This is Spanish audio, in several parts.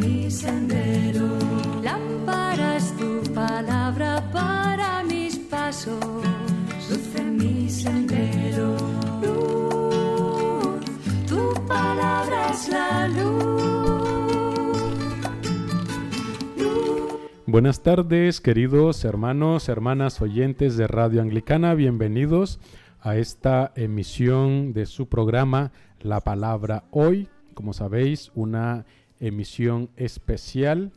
mi sendero. Lámpara es tu palabra para mis pasos, luz en mi sendero. Luz, tu palabra es la luz. Buenas tardes, queridos hermanos, hermanas oyentes de Radio Anglicana. Bienvenidos a esta emisión de su programa La Palabra Hoy. Como sabéis, una emisión especial,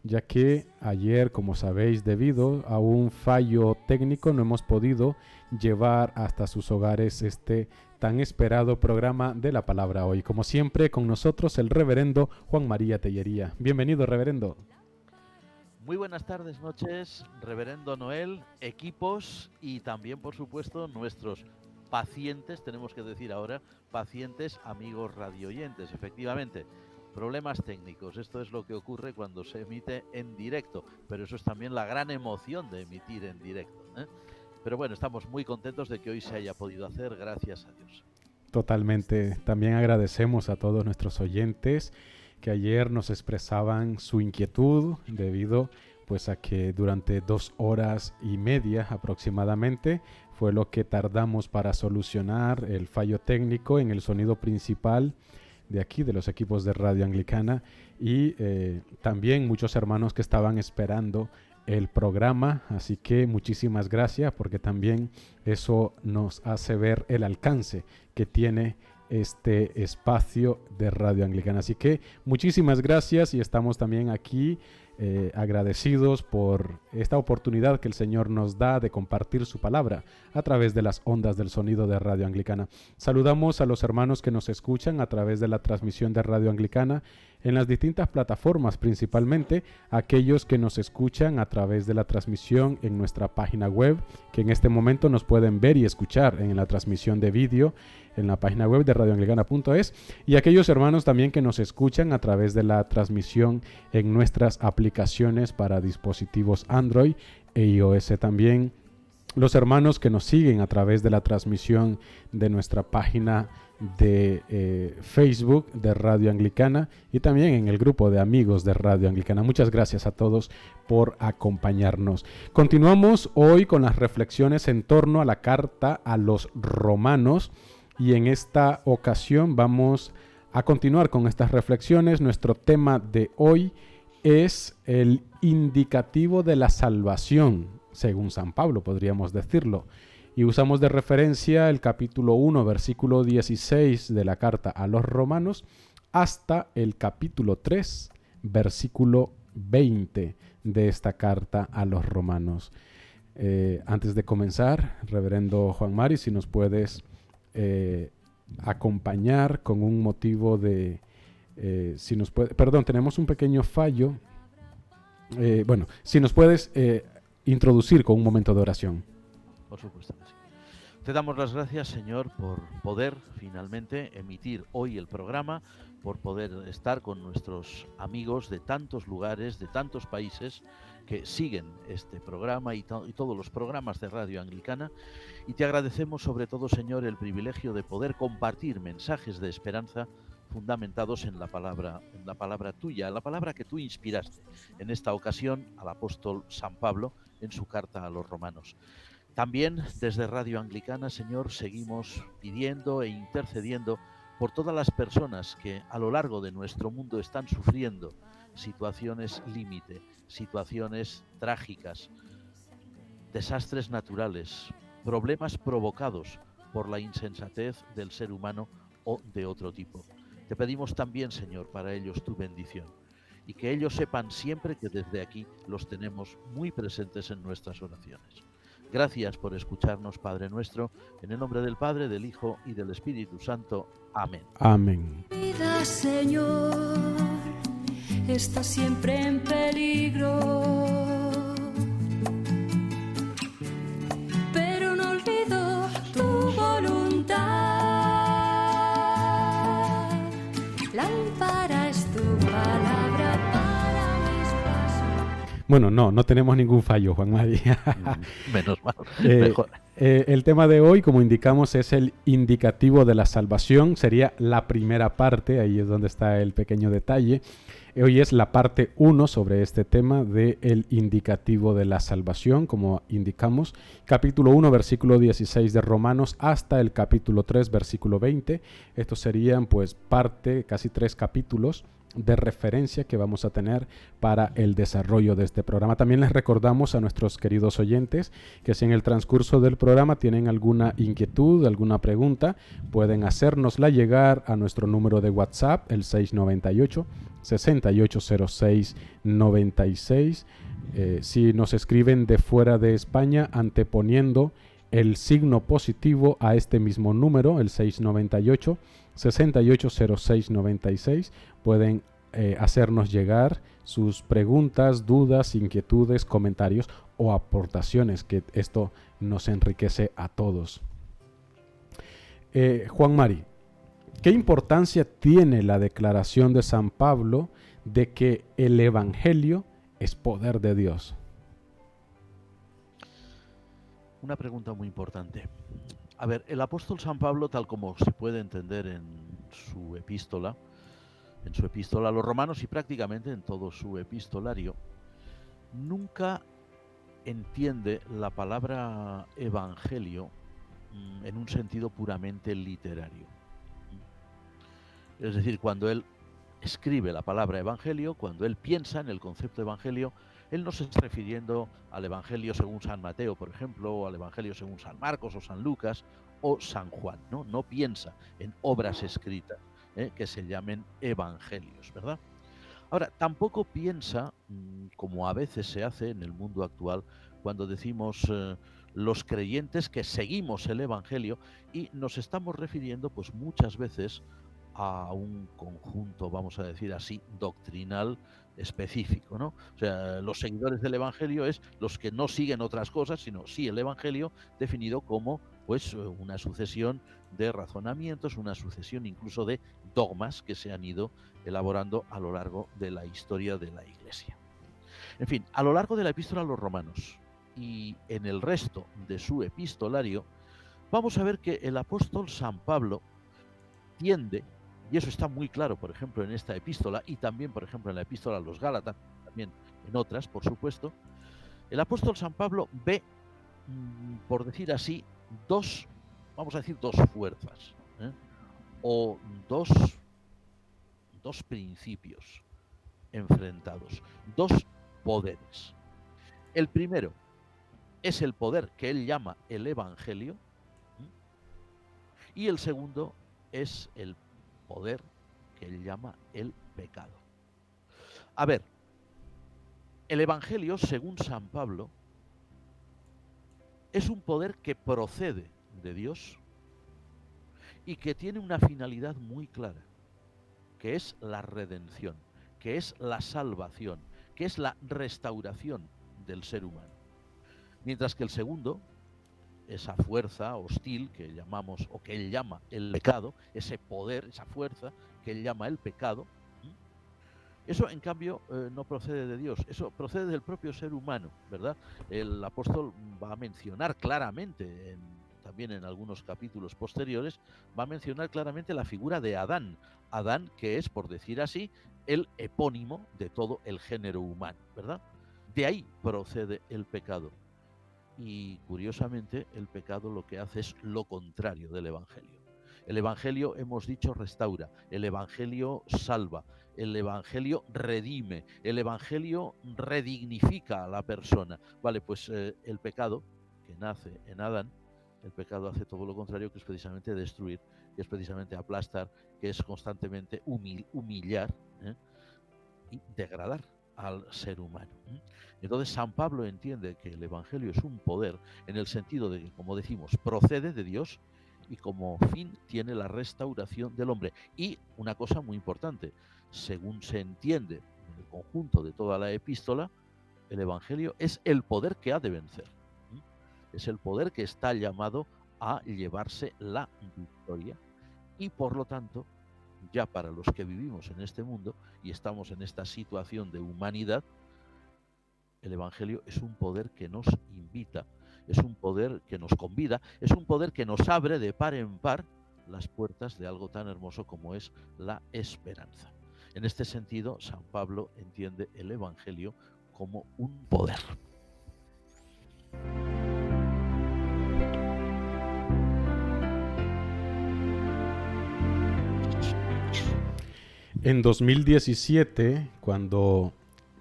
ya que ayer, como sabéis, debido a un fallo técnico, no hemos podido llevar hasta sus hogares este tan esperado programa de La Palabra Hoy. Como siempre, con nosotros el reverendo Juan María Tellería. Bienvenido, reverendo. Muy buenas tardes, noches, reverendo Noel, equipos y también, por supuesto, nuestros pacientes, tenemos que decir ahora, pacientes, amigos radioyentes. Efectivamente, problemas técnicos, esto es lo que ocurre cuando se emite en directo, pero eso es también la gran emoción de emitir en directo, ¿eh? Pero bueno, estamos muy contentos de que hoy se haya podido hacer, gracias a Dios. Totalmente, también agradecemos a todos nuestros oyentes que ayer nos expresaban su inquietud debido pues a que durante 2 horas y media aproximadamente fue lo que tardamos para solucionar el fallo técnico en el sonido principal de aquí, de los equipos de Radio Anglicana, y también muchos hermanos que estaban esperando el programa, así que muchísimas gracias, porque también eso nos hace ver el alcance que tiene este espacio de Radio Anglicana. Así que muchísimas gracias y estamos también aquí agradecidos por esta oportunidad que el Señor nos da de compartir su palabra a través de las ondas del sonido de Radio Anglicana. Saludamos a los hermanos que nos escuchan a través de la transmisión de Radio Anglicana en las distintas plataformas, principalmente aquellos que nos escuchan a través de la transmisión en nuestra página web, que en este momento nos pueden ver y escuchar en la transmisión de vídeo en la página web de radioanglicana.es, y aquellos hermanos también que nos escuchan a través de la transmisión en nuestras aplicaciones para dispositivos Android e iOS. También los hermanos que nos siguen a través de la transmisión de nuestra página de Facebook de Radio Anglicana y también en el grupo de amigos de Radio Anglicana. Muchas gracias a todos por acompañarnos. Continuamos hoy con las reflexiones en torno a la carta a los Romanos, y en esta ocasión vamos a continuar con estas reflexiones. Nuestro tema de hoy es el indicativo de la salvación, según San Pablo, podríamos decirlo. Y usamos de referencia el capítulo 1, versículo 16 de la carta a los Romanos, hasta el capítulo 3, versículo 20 de esta carta a los Romanos. Antes de comenzar, reverendo Juan Mari, si nos puedes acompañar con un motivo de... tenemos un pequeño fallo. Si nos puedes introducir con un momento de oración. Por supuesto que sí. Te damos las gracias, Señor, por poder finalmente emitir hoy el programa, por poder estar con nuestros amigos de tantos lugares, de tantos países que siguen este programa y todos los programas de Radio Anglicana. Y te agradecemos sobre todo, Señor, el privilegio de poder compartir mensajes de esperanza fundamentados en la palabra tuya, la palabra que tú inspiraste en esta ocasión al apóstol San Pablo en su carta a los Romanos. También desde Radio Anglicana, Señor, seguimos pidiendo e intercediendo por todas las personas que a lo largo de nuestro mundo están sufriendo situaciones límite, situaciones trágicas, desastres naturales, problemas provocados por la insensatez del ser humano o de otro tipo. Te pedimos también, Señor, para ellos tu bendición y que ellos sepan siempre que desde aquí los tenemos muy presentes en nuestras oraciones. Gracias por escucharnos, Padre nuestro, en el nombre del Padre, del Hijo y del Espíritu Santo. Amén. Amén. Vida, Señor, está siempre en peligro, pero no olvido tu voluntad. Lámpara es tu palabra para mis pasos. Bueno, no tenemos ningún fallo, Juan María. Menos mal, mejor. El tema de hoy, como indicamos, es el indicativo de la salvación. Sería la primera parte, ahí es donde está el pequeño detalle. Hoy es la parte 1 sobre este tema del indicativo de la salvación, como indicamos, capítulo 1, versículo 16 de Romanos hasta el capítulo 3, versículo 20. Estos serían pues parte, casi 3 capítulos de referencia que vamos a tener para el desarrollo de este programa. También les recordamos a nuestros queridos oyentes que si en el transcurso del programa tienen alguna inquietud, alguna pregunta, pueden hacérnosla llegar a nuestro número de WhatsApp, el 698-6806-96. Si nos escriben de fuera de España, anteponiendo el signo positivo a este mismo número, el 698-6806-96, pueden hacernos llegar sus preguntas, dudas, inquietudes, comentarios o aportaciones, que esto nos enriquece a todos. Juan Mari, ¿qué importancia tiene la declaración de San Pablo de que el Evangelio es poder de Dios? Una pregunta muy importante. A ver, el apóstol San Pablo, tal como se puede entender en su epístola a los romanos y prácticamente en todo su epistolario, nunca entiende la palabra evangelio en un sentido puramente literario. Es decir, cuando él escribe la palabra evangelio, cuando él piensa en el concepto evangelio, él no se está refiriendo al evangelio según San Mateo, por ejemplo, o al evangelio según San Marcos o San Lucas o San Juan, ¿no? No piensa en obras escritas que se llamen evangelios, ¿verdad? Ahora, tampoco piensa, como a veces se hace en el mundo actual, cuando decimos los creyentes que seguimos el evangelio, y nos estamos refiriendo pues muchas veces a un conjunto, vamos a decir así, doctrinal específico, ¿no? O sea, los seguidores del evangelio es los que no siguen otras cosas, sino sí el evangelio definido como pues una sucesión de razonamientos, una sucesión incluso de dogmas que se han ido elaborando a lo largo de la historia de la Iglesia. En fin, a lo largo de la epístola a los romanos y en el resto de su epistolario, vamos a ver que el apóstol San Pablo tiende, y eso está muy claro, por ejemplo, en esta epístola y también, por ejemplo, en la epístola a los Gálatas, también en otras, por supuesto, el apóstol San Pablo ve, por decir así, vamos a decir, dos fuerzas, o dos principios enfrentados, dos poderes. El primero es el poder que él llama el Evangelio, y el segundo es el poder que él llama el pecado. A ver, el Evangelio, según San Pablo, es un poder que procede de Dios y que tiene una finalidad muy clara, que es la redención, que es la salvación, que es la restauración del ser humano. Mientras que el segundo, esa fuerza hostil que llamamos, o que él llama el pecado, ese poder, esa fuerza que él llama el pecado, eso en cambio no procede de Dios, eso procede del propio ser humano, ¿verdad? El apóstol va a mencionar claramente, también en algunos capítulos posteriores, va a mencionar claramente la figura de Adán. Adán, que es, por decir así, el epónimo de todo el género humano, ¿verdad? De ahí procede el pecado. Y curiosamente el pecado lo que hace es lo contrario del Evangelio. El Evangelio, hemos dicho, restaura, el Evangelio salva, el Evangelio redime, el Evangelio redignifica a la persona. Vale, pues el pecado que nace en Adán, el pecado hace todo lo contrario, que es precisamente destruir, que es precisamente aplastar, que es constantemente humillar y degradar al ser humano. Entonces San Pablo entiende que el Evangelio es un poder en el sentido de que, como decimos, procede de Dios y como fin tiene la restauración del hombre. Y una cosa muy importante, según se entiende en el conjunto de toda la epístola, el Evangelio es el poder que ha de vencer. Es el poder que está llamado a llevarse la victoria y por lo tanto, ya para los que vivimos en este mundo y estamos en esta situación de humanidad, el Evangelio es un poder que nos invita, es un poder que nos convida, es un poder que nos abre de par en par las puertas de algo tan hermoso como es la esperanza. En este sentido, San Pablo entiende el Evangelio como un poder. En 2017, cuando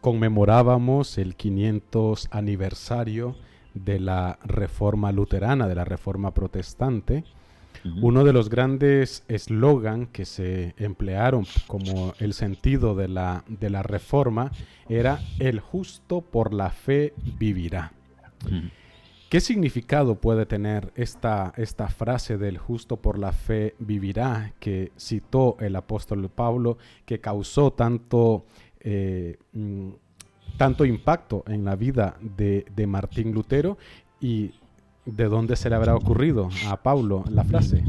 conmemorábamos el 500 aniversario de la Reforma Luterana, de la Reforma Protestante, uno de los grandes eslogan que se emplearon como el sentido de la reforma era "el justo por la fe vivirá". ¿Qué significado puede tener esta frase del justo por la fe vivirá que citó el apóstol Pablo, que causó tanto impacto en la vida de Martín Lutero? ¿Y de dónde se le habrá ocurrido a Pablo la frase?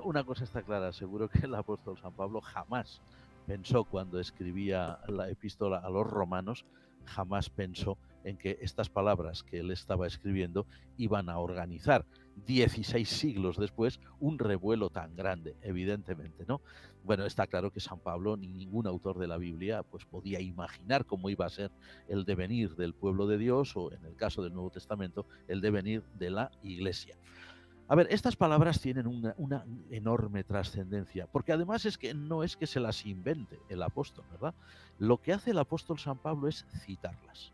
Una cosa está clara, seguro que el apóstol San Pablo jamás pensó, cuando escribía la epístola a los romanos, jamás pensó en que estas palabras que él estaba escribiendo iban a organizar 16 siglos después un revuelo tan grande, evidentemente, ¿no? Bueno, está claro que San Pablo ni ningún autor de la Biblia pues podía imaginar cómo iba a ser el devenir del pueblo de Dios, o en el caso del Nuevo Testamento, el devenir de la Iglesia. A ver, estas palabras tienen una enorme trascendencia, porque además es que no es que se las invente el apóstol, ¿verdad? Lo que hace el apóstol San Pablo es citarlas.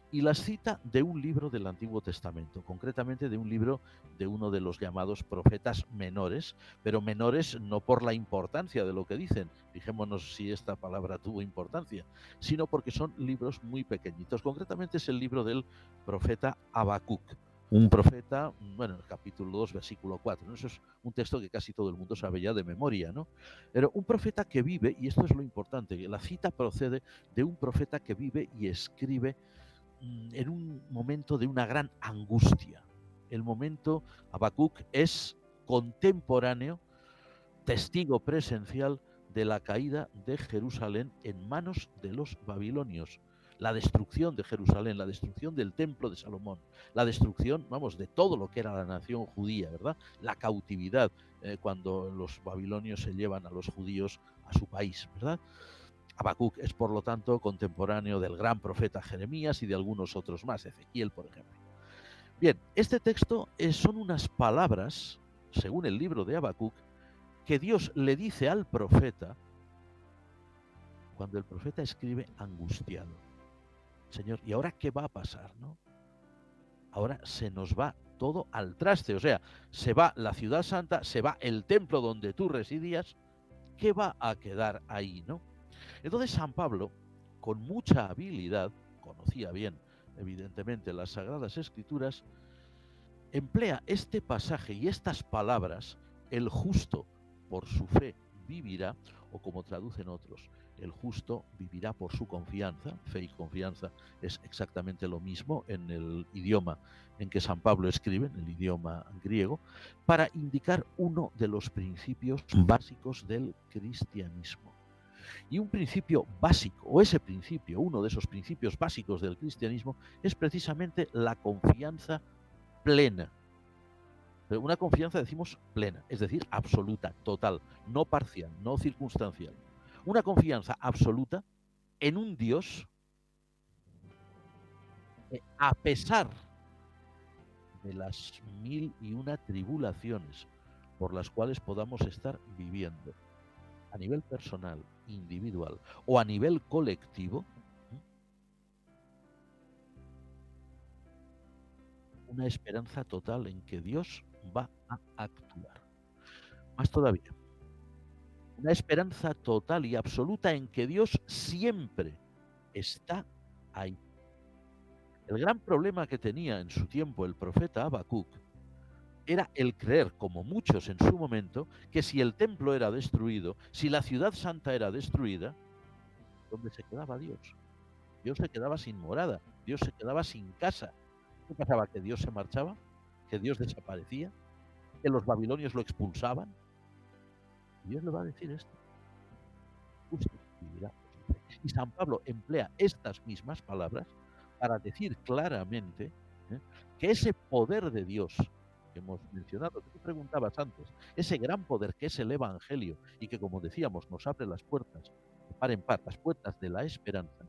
Y las cita de un libro del Antiguo Testamento, concretamente de un libro de uno de los llamados profetas menores, pero menores no por la importancia de lo que dicen, fijémonos si esta palabra tuvo importancia, sino porque son libros muy pequeñitos. Concretamente es el libro del profeta Habacuc. Un profeta, bueno, el capítulo 2, versículo 4, ¿no? Eso es un texto que casi todo el mundo sabe ya de memoria, ¿no? Pero un profeta que vive, y esto es lo importante, que la cita procede de un profeta que vive y escribe en un momento de una gran angustia. El momento, Habacuc es contemporáneo, testigo presencial de la caída de Jerusalén en manos de los babilonios. La destrucción de Jerusalén, la destrucción del templo de Salomón, la destrucción, vamos, de todo lo que era la nación judía, ¿verdad? La cautividad, cuando los babilonios se llevan a los judíos a su país, ¿verdad? Habacuc es, por lo tanto, contemporáneo del gran profeta Jeremías y de algunos otros más, Ezequiel, por ejemplo. Bien, este texto son unas palabras, según el libro de Habacuc, que Dios le dice al profeta cuando el profeta escribe angustiado. Señor, ¿y ahora qué va a pasar, no? Ahora se nos va todo al traste, o sea, se va la ciudad santa, se va el templo donde tú residías, ¿qué va a quedar ahí, no? Entonces San Pablo, con mucha habilidad, conocía bien, evidentemente, las Sagradas Escrituras, emplea este pasaje y estas palabras, el justo por su fe vivirá, o como traducen otros, el justo vivirá por su confianza. Fe y confianza es exactamente lo mismo en el idioma en que San Pablo escribe, en el idioma griego, para indicar uno de los principios básicos del cristianismo. Y un principio básico, o ese principio, uno de esos principios básicos del cristianismo, es precisamente la confianza plena. Pero una confianza, decimos, plena, es decir, absoluta, total, no parcial, no circunstancial. Una confianza absoluta en un Dios que, a pesar de las 1001 tribulaciones por las cuales podamos estar viviendo, a nivel personal, individual o a nivel colectivo, una esperanza total en que Dios va a actuar. Más todavía, una esperanza total y absoluta en que Dios siempre está ahí. El gran problema que tenía en su tiempo el profeta Habacuc era el creer, como muchos en su momento, que si el templo era destruido, si la ciudad santa era destruida, ¿dónde se quedaba Dios? Dios se quedaba sin morada, Dios se quedaba sin casa. ¿Qué pasaba? ¿Que Dios se marchaba? ¿Que Dios desaparecía? ¿Que los babilonios lo expulsaban? Y Dios le va a decir esto: justo vivirá por su fe. Y San Pablo emplea estas mismas palabras para decir claramente que ese poder de Dios que hemos mencionado, que tú preguntabas antes, ese gran poder que es el Evangelio y que, como decíamos, nos abre las puertas par en par, las puertas de la esperanza,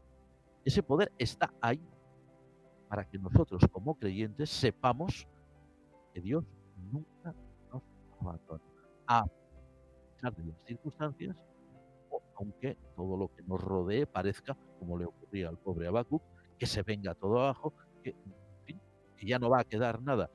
ese poder está ahí para que nosotros como creyentes sepamos que Dios nunca nos abandona, a pesar de las circunstancias, o aunque todo lo que nos rodee parezca, como le ocurría al pobre Habacuc, que se venga todo abajo, que, en fin, que ya no va a quedar nada.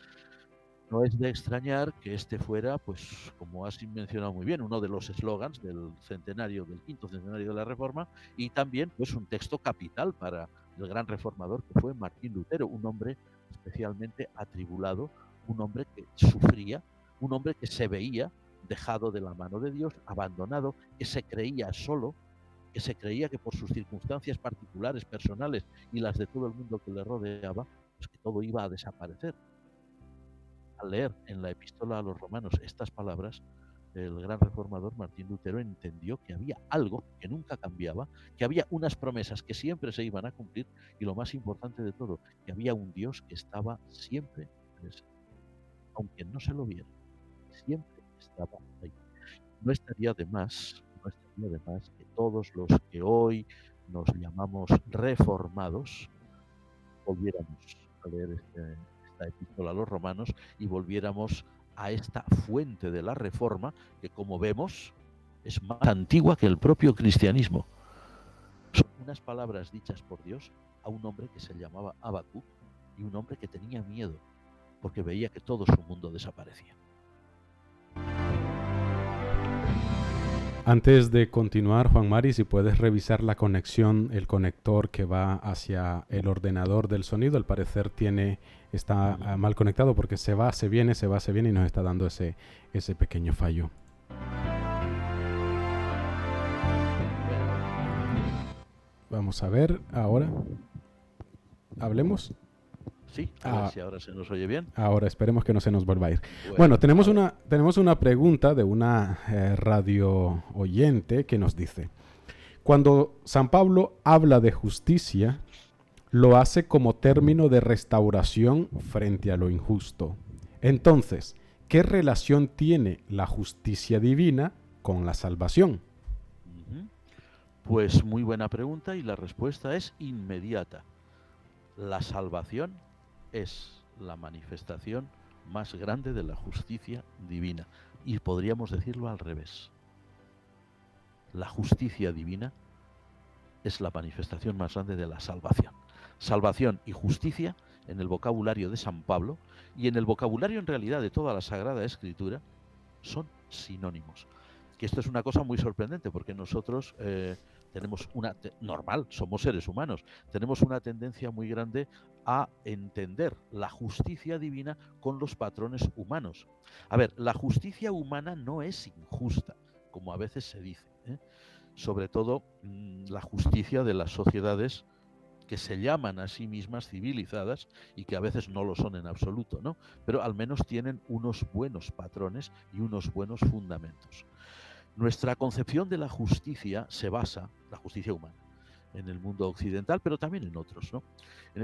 No es de extrañar que este fuera, pues, como has mencionado muy bien, uno de los eslogans del centenario, del quinto centenario de la Reforma, y también, pues, un texto capital para el gran reformador que fue Martín Lutero, un hombre especialmente atribulado, un hombre que sufría, un hombre que se veía dejado de la mano de Dios, abandonado, que se creía solo, que se creía que por sus circunstancias particulares, personales y las de todo el mundo que le rodeaba, pues que todo iba a desaparecer. Al leer en la epístola a los romanos estas palabras, el gran reformador Martín Lutero entendió que había algo que nunca cambiaba, que había unas promesas que siempre se iban a cumplir y lo más importante de todo, que había un Dios que estaba siempre presente, aunque no se lo viera, siempre estaba ahí. No estaría de más, no estaría de más que todos los que hoy nos llamamos reformados volviéramos a leer esta epístola a los romanos y volviéramos a esta fuente de la reforma que, como vemos, es más antigua que el propio cristianismo. Son unas palabras dichas por Dios a un hombre que se llamaba Habacuc y un hombre que tenía miedo porque veía que todo su mundo desaparecía. Antes de continuar, Juan Mari, si puedes revisar la conexión, el conector que va hacia el ordenador del sonido, al parecer está mal conectado porque se va, se viene y nos está dando ese pequeño fallo. Vamos a ver ahora. ¿Hablemos? Sí, a ver si ahora se nos oye bien. Ahora esperemos que no se nos vuelva a ir. Bueno, tenemos una pregunta de una radio oyente que nos dice: cuando San Pablo habla de justicia, lo hace como término de restauración frente a lo injusto. Entonces, ¿qué relación tiene la justicia divina con la salvación? Pues muy buena pregunta y la respuesta es inmediata. La salvación es la manifestación más grande de la justicia divina. Y podríamos decirlo al revés. La justicia divina es la manifestación más grande de la salvación. Salvación y justicia, en el vocabulario de San Pablo y en el vocabulario en realidad de toda la Sagrada Escritura, son sinónimos. Que esto es una cosa muy sorprendente porque nosotros tenemos normal, somos seres humanos, tenemos una tendencia muy grande a entender la justicia divina con los patrones humanos. A ver, la justicia humana no es injusta, como a veces se dice, sobre todo la justicia de las sociedades que se llaman a sí mismas civilizadas y que a veces no lo son en absoluto, ¿no? Pero al menos tienen unos buenos patrones y unos buenos fundamentos. Nuestra concepción de la justicia se basa, la justicia humana, en el mundo occidental, pero también en otros, ¿no?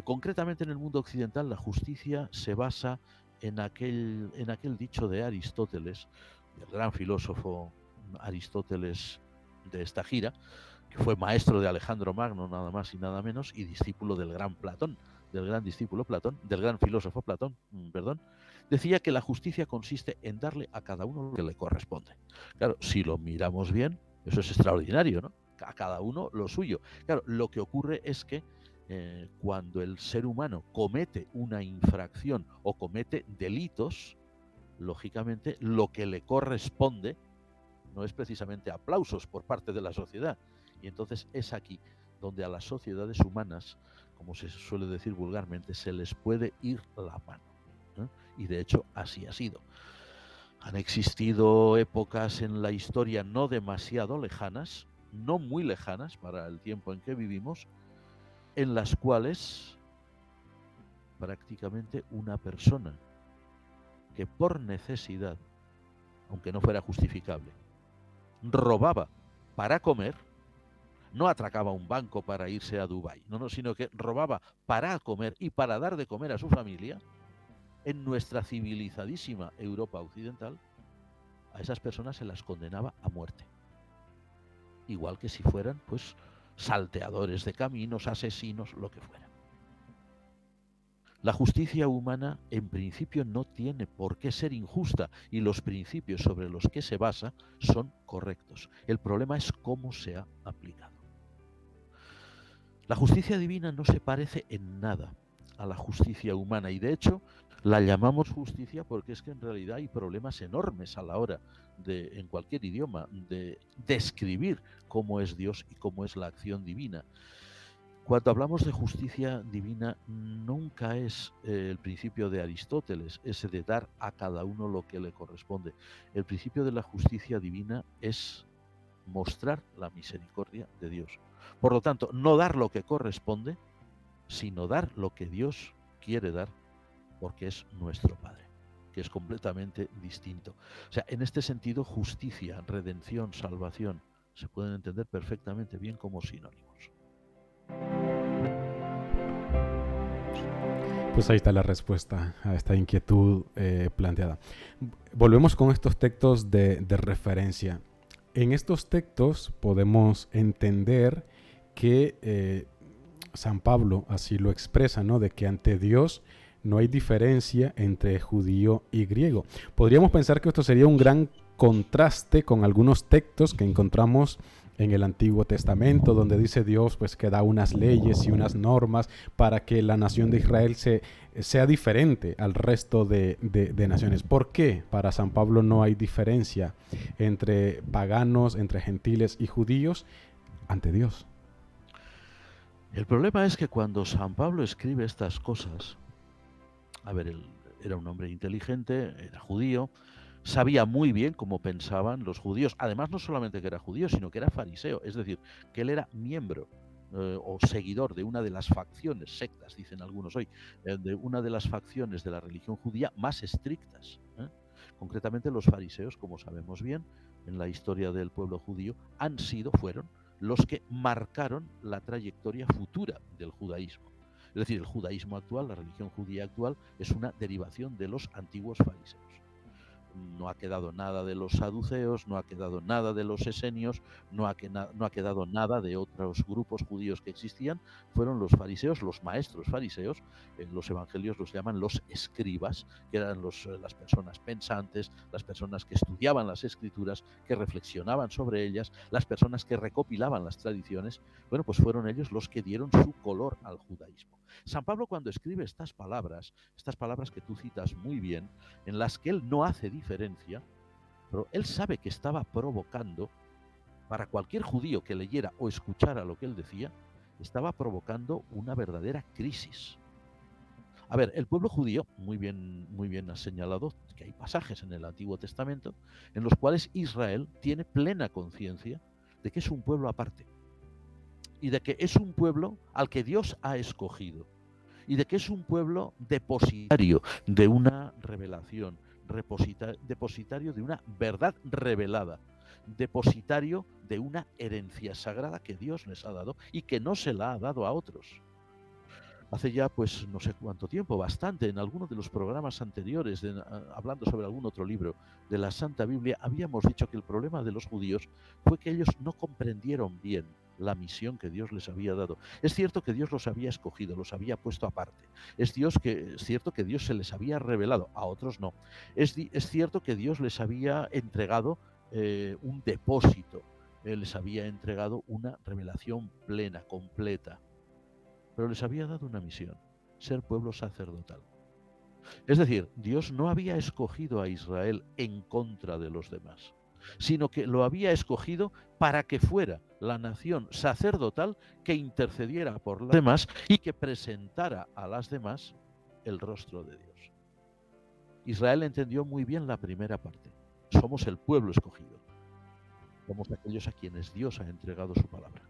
Concretamente en el mundo occidental la justicia se basa en aquel dicho de Aristóteles, el gran filósofo Aristóteles de esta gira, que fue maestro de Alejandro Magno, nada más y nada menos, y discípulo del gran Platón, del gran filósofo Platón, decía que la justicia consiste en darle a cada uno lo que le corresponde. Claro, si lo miramos bien, eso es extraordinario, ¿no? A cada uno lo suyo. Claro, lo que ocurre es que cuando el ser humano comete una infracción o comete delitos, lógicamente lo que le corresponde no es precisamente aplausos por parte de la sociedad. Y entonces es aquí donde a las sociedades humanas, como se suele decir vulgarmente, se les puede ir la mano, ¿no? Y de hecho así ha sido. Han existido épocas en la historia no demasiado lejanas, no muy lejanas para el tiempo en que vivimos, en las cuales prácticamente una persona que por necesidad, aunque no fuera justificable, robaba para comer, no atracaba un banco para irse a Dubái, sino que robaba para comer y para dar de comer a su familia, en nuestra civilizadísima Europa occidental, a esas personas se las condenaba a muerte. igual que si fueran pues salteadores de caminos, asesinos, lo que fuera. La justicia humana en principio no tiene por qué ser injusta y los principios sobre los que se basa son correctos. El problema es cómo se ha aplicado. La justicia divina no se parece en nada a la justicia humana y de hecho la llamamos justicia porque es que en realidad hay problemas enormes a la hora de, en cualquier idioma, de describir cómo es Dios y cómo es la acción divina. Cuando hablamos de justicia divina, nunca es el principio de Aristóteles, ese de dar a cada uno lo que le corresponde. El principio de la justicia divina es mostrar la misericordia de Dios. Por lo tanto, no dar lo que corresponde, sino dar lo que Dios quiere dar, porque es nuestro Padre, que es completamente distinto. O sea, en este sentido, justicia, redención, salvación, se pueden entender perfectamente bien como sinónimos. Pues ahí está la respuesta a esta inquietud planteada. Volvemos con estos textos de referencia. En estos textos podemos entender que San Pablo así lo expresa, ¿no? De que ante Dios no hay diferencia entre judío y griego. Podríamos pensar que esto sería un gran contraste con algunos textos que encontramos en el Antiguo Testamento, donde dice Dios pues que da unas leyes y unas normas para que la nación de Israel sea diferente al resto de naciones. ¿Por qué para San Pablo no hay diferencia entre paganos, entre gentiles y judíos ante Dios? El problema es que cuando San Pablo escribe estas cosas, a ver, él era un hombre inteligente, era judío, sabía muy bien cómo pensaban los judíos. Además, no solamente que era judío, sino que era fariseo, es decir, que él era miembro o seguidor de una de las facciones, sectas, dicen algunos hoy, de una de las facciones de la religión judía más estrictas. Concretamente los fariseos, como sabemos bien, en la historia del pueblo judío, fueron los que marcaron la trayectoria futura del judaísmo. Es decir, el judaísmo actual, la religión judía actual, es una derivación de los antiguos fariseos. No ha quedado nada de los saduceos, no ha quedado nada de los esenios, no ha quedado nada de otros grupos judíos que existían. Fueron los fariseos, los maestros fariseos, en los evangelios los llaman los escribas, que eran las personas pensantes, las personas que estudiaban las escrituras, que reflexionaban sobre ellas, las personas que recopilaban las tradiciones. Bueno, pues fueron ellos los que dieron su color al judaísmo. San Pablo, cuando escribe estas palabras que tú citas muy bien, en las que él no hace diferencia, pero él sabe que estaba provocando, para cualquier judío que leyera o escuchara lo que él decía, estaba provocando una verdadera crisis. A ver, el pueblo judío, muy bien has señalado que hay pasajes en el Antiguo Testamento en los cuales Israel tiene plena conciencia de que es un pueblo aparte y de que es un pueblo al que Dios ha escogido y de que es un pueblo depositario de una revelación, depositario de una verdad revelada, depositario de una herencia sagrada que Dios les ha dado y que no se la ha dado a otros. Hace ya, pues, no sé cuánto tiempo, bastante, en alguno de los programas anteriores, hablando sobre algún otro libro de la Santa Biblia, habíamos dicho que el problema de los judíos fue que ellos no comprendieron bien la misión que Dios les había dado. Es cierto que Dios los había escogido, los había puesto aparte. Es cierto que Dios se les había revelado, a otros no. Es cierto que Dios les había entregado un depósito, les había entregado una revelación plena, completa. Pero les había dado una misión, ser pueblo sacerdotal. Es decir, Dios no había escogido a Israel en contra de los demás, sino que lo había escogido para que fuera la nación sacerdotal que intercediera por las demás y que presentara a las demás el rostro de Dios. Israel entendió muy bien la primera parte. Somos el pueblo escogido. Somos aquellos a quienes Dios ha entregado su palabra.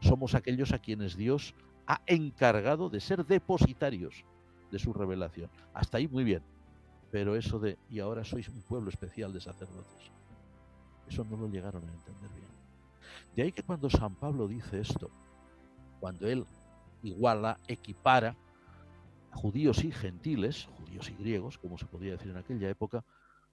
Somos aquellos a quienes Dios ha encargado de ser depositarios de su revelación. Hasta ahí muy bien. Pero eso de, y ahora sois un pueblo especial de sacerdotes, eso no lo llegaron a entender bien. De ahí que cuando San Pablo dice esto, cuando él iguala, equipara a judíos y gentiles, judíos y griegos, como se podía decir en aquella época,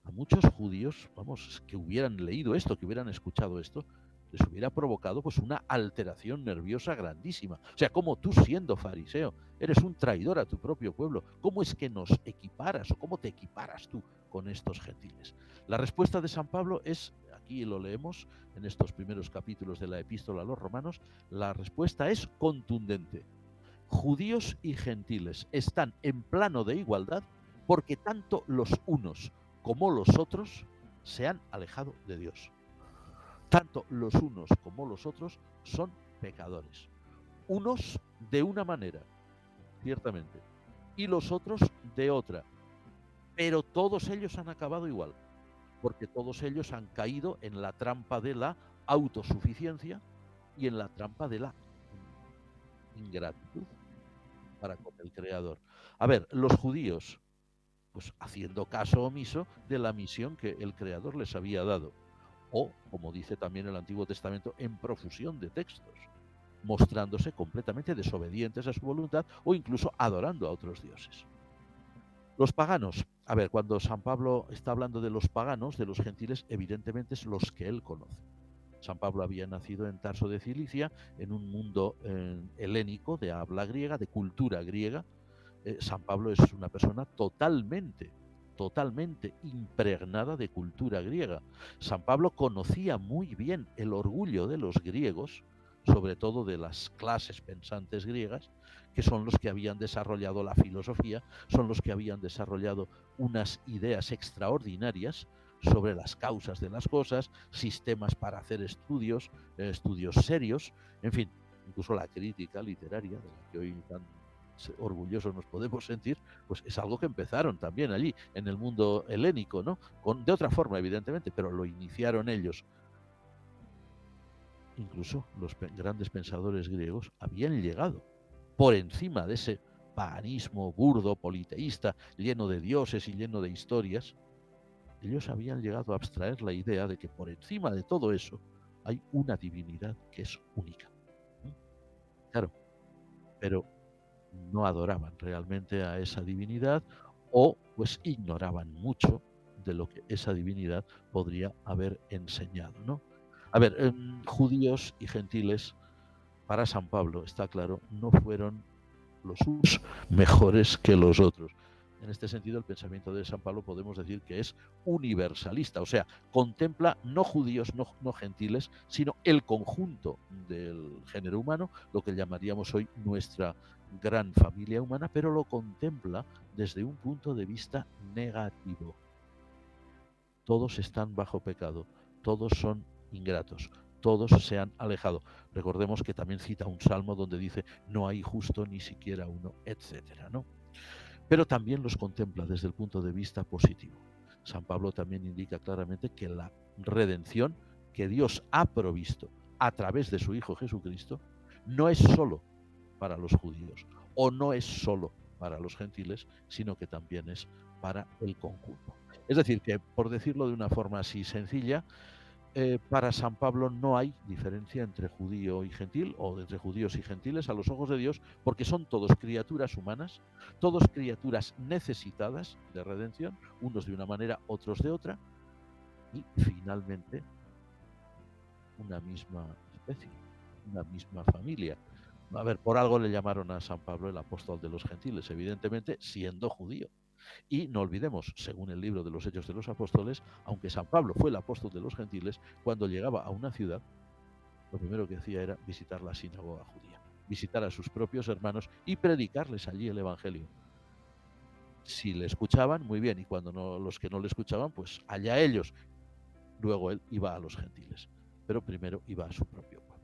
a muchos judíos, vamos, que hubieran leído esto, que hubieran escuchado esto, les hubiera provocado pues una alteración nerviosa grandísima. O sea, como tú, siendo fariseo, eres un traidor a tu propio pueblo, ¿cómo es que nos equiparas o cómo te equiparas tú con estos gentiles? La respuesta de San Pablo es, aquí lo leemos en estos primeros capítulos de la epístola a los romanos, la respuesta es contundente. Judíos y gentiles están en plano de igualdad porque tanto los unos como los otros se han alejado de Dios. Tanto los unos como los otros son pecadores. Unos de una manera, ciertamente, y los otros de otra. Pero todos ellos han acabado igual, porque todos ellos han caído en la trampa de la autosuficiencia y en la trampa de la ingratitud para con el Creador. A ver, los judíos, pues haciendo caso omiso de la misión que el Creador les había dado. O, como dice también el Antiguo Testamento, en profusión de textos, mostrándose completamente desobedientes a su voluntad o incluso adorando a otros dioses. Los paganos, a ver, cuando San Pablo está hablando de los paganos, de los gentiles, evidentemente es los que él conoce. San Pablo había nacido en Tarso de Cilicia, en un mundo helénico, de habla griega, de cultura griega. San Pablo es una persona totalmente impregnada de cultura griega. San Pablo conocía muy bien el orgullo de los griegos, sobre todo de las clases pensantes griegas, que son los que habían desarrollado la filosofía, son los que habían desarrollado unas ideas extraordinarias sobre las causas de las cosas, sistemas para hacer estudios serios, en fin, incluso la crítica literaria, de la que hoy tan orgullosos nos podemos sentir, pues es algo que empezaron también allí, en el mundo helénico, ¿no? De otra forma, evidentemente, pero lo iniciaron ellos. Incluso los grandes pensadores griegos habían llegado por encima de ese paganismo burdo, politeísta, lleno de dioses y lleno de historias. Ellos habían llegado a abstraer la idea de que por encima de todo eso hay una divinidad que es única. Claro, pero no adoraban realmente a esa divinidad o pues ignoraban mucho de lo que esa divinidad podría haber enseñado, ¿no? A ver, judíos y gentiles, para San Pablo, está claro, no fueron los unos mejores que los otros. En este sentido, el pensamiento de San Pablo podemos decir que es universalista, o sea, contempla no judíos, no gentiles, sino el conjunto del género humano, lo que llamaríamos hoy nuestra gran familia humana, pero lo contempla desde un punto de vista negativo. Todos están bajo pecado, todos son ingratos, todos se han alejado. Recordemos que también cita un salmo donde dice no hay justo ni siquiera uno, etcétera, ¿no? Pero también los contempla desde el punto de vista positivo. San Pablo también indica claramente que la redención que Dios ha provisto a través de su Hijo Jesucristo no es solo para los judíos o no es solo para los gentiles, sino que también es para el conjunto. Es decir, que por decirlo de una forma así sencilla, para San Pablo no hay diferencia entre judío y gentil o entre judíos y gentiles a los ojos de Dios, porque son todos criaturas humanas, todos criaturas necesitadas de redención, unos de una manera, otros de otra, y finalmente una misma especie, una misma familia. A ver, por algo le llamaron a San Pablo el apóstol de los gentiles, evidentemente siendo judío. Y no olvidemos, según el libro de los Hechos de los Apóstoles, aunque San Pablo fue el apóstol de los gentiles, cuando llegaba a una ciudad, lo primero que hacía era visitar la sinagoga judía, visitar a sus propios hermanos y predicarles allí el Evangelio. Si le escuchaban, muy bien, y cuando no, los que no le escuchaban, pues allá ellos. Luego él iba a los gentiles, pero primero iba a su propio pueblo.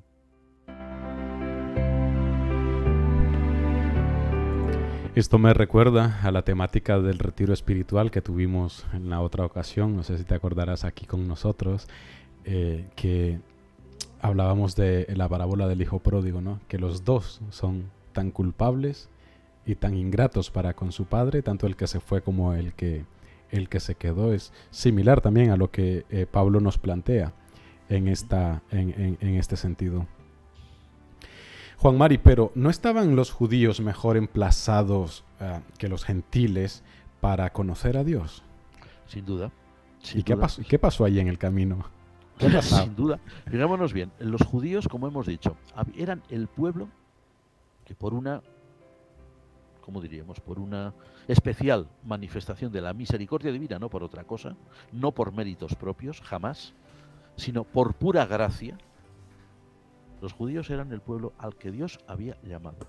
Esto me recuerda a la temática del retiro espiritual que tuvimos en la otra ocasión, no sé si te acordarás aquí con nosotros, que hablábamos de la parábola del hijo pródigo, ¿no? Que los dos son tan culpables y tan ingratos para con su padre, tanto el que se fue como el que se quedó. Es similar también a lo que Pablo nos plantea en este sentido. Juan Mari, pero ¿no estaban los judíos mejor emplazados que los gentiles para conocer a Dios? Sin duda. ¿Y qué pasó ahí en el camino? ¿Qué pasaba? Sin duda. Fijámonos bien, los judíos, como hemos dicho, eran el pueblo que por una, ¿cómo diríamos? Por una especial manifestación de la misericordia divina, no por otra cosa, no por méritos propios, jamás, sino por pura gracia, los judíos eran el pueblo al que Dios había llamado,